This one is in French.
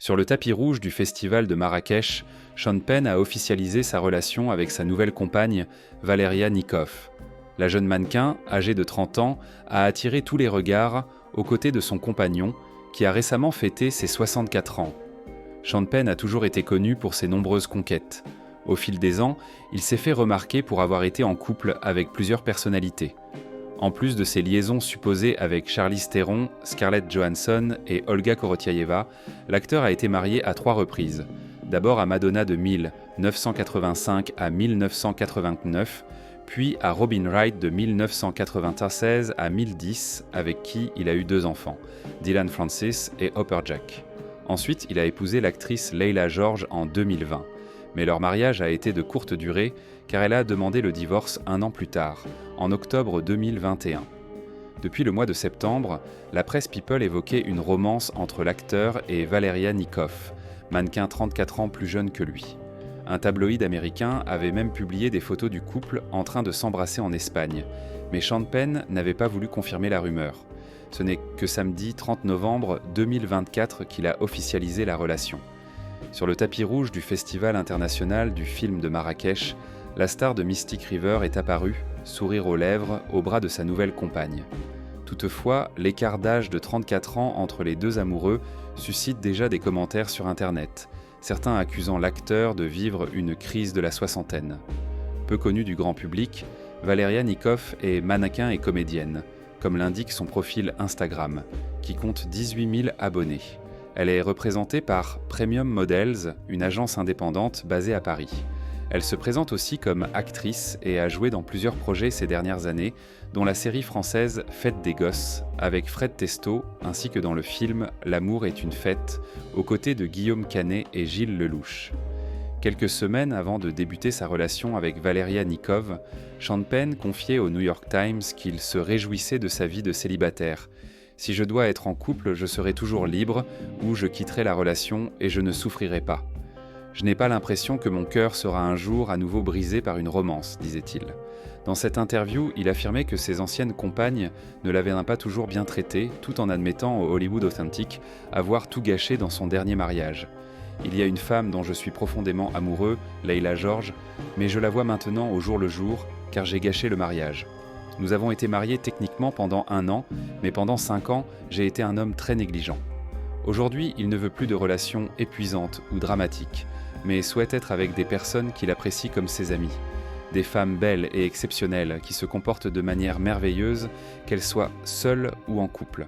Sur le tapis rouge du festival de Marrakech, Sean Penn a officialisé sa relation avec sa nouvelle compagne, Valeria Nikoff. La jeune mannequin, âgée de 30 ans, a attiré tous les regards aux côtés de son compagnon, qui a récemment fêté ses 64 ans. Sean Penn a toujours été connu pour ses nombreuses conquêtes. Au fil des ans, il s'est fait remarquer pour avoir été en couple avec plusieurs personnalités. En plus de ses liaisons supposées avec Charlize Theron, Scarlett Johansson et Olga Korotiaeva, l'acteur a été marié à 3 reprises. D'abord à Madonna de 1985 à 1989, puis à Robin Wright de 1996 à 2010, avec qui il a eu 2 enfants, Dylan Francis et Hopper Jack. Ensuite, il a épousé l'actrice Leila George en 2020. Mais leur mariage a été de courte durée car elle a demandé le divorce 1 an plus tard, en octobre 2021. Depuis le mois de septembre, la presse People évoquait une romance entre l'acteur et Valeria Nikoff, mannequin 34 ans plus jeune que lui. Un tabloïd américain avait même publié des photos du couple en train de s'embrasser en Espagne, mais Sean Penn n'avait pas voulu confirmer la rumeur. Ce n'est que samedi 30 novembre 2024 qu'il a officialisé la relation. Sur le tapis rouge du Festival international du film de Marrakech, la star de Mystic River est apparue, sourire aux lèvres, au bras de sa nouvelle compagne. Toutefois, l'écart d'âge de 34 ans entre les 2 amoureux suscite déjà des commentaires sur Internet, certains accusant l'acteur de vivre une crise de la soixantaine. Peu connue du grand public, Valeria Nikoff est mannequin et comédienne, comme l'indique son profil Instagram, qui compte 18 000 abonnés. Elle est représentée par Premium Models, une agence indépendante basée à Paris. Elle se présente aussi comme actrice et a joué dans plusieurs projets ces dernières années, dont la série française Fête des Gosses, avec Fred Testo, ainsi que dans le film L'amour est une fête, aux côtés de Guillaume Canet et Gilles Lelouch. Quelques semaines avant de débuter sa relation avec Valeria Nikoff, Sean Penn confiait au New York Times qu'il se réjouissait de sa vie de célibataire. « Si je dois être en couple, je serai toujours libre, ou je quitterai la relation et je ne souffrirai pas. Je n'ai pas l'impression que mon cœur sera un jour à nouveau brisé par une romance, disait-il. Dans cette interview, il affirmait que ses anciennes compagnes ne l'avaient pas toujours bien traité, tout en admettant au Hollywood Authentic avoir tout gâché dans son dernier mariage. Il y a une femme dont je suis profondément amoureux, Leila George, mais je la vois maintenant au jour le jour, car j'ai gâché le mariage. Nous avons été mariés techniquement pendant 1 an, mais pendant 5 ans, j'ai été un homme très négligent. Aujourd'hui, il ne veut plus de relations épuisantes ou dramatiques, mais souhaite être avec des personnes qu'il apprécie comme ses amies. Des femmes belles et exceptionnelles qui se comportent de manière merveilleuse, qu'elles soient seules ou en couple.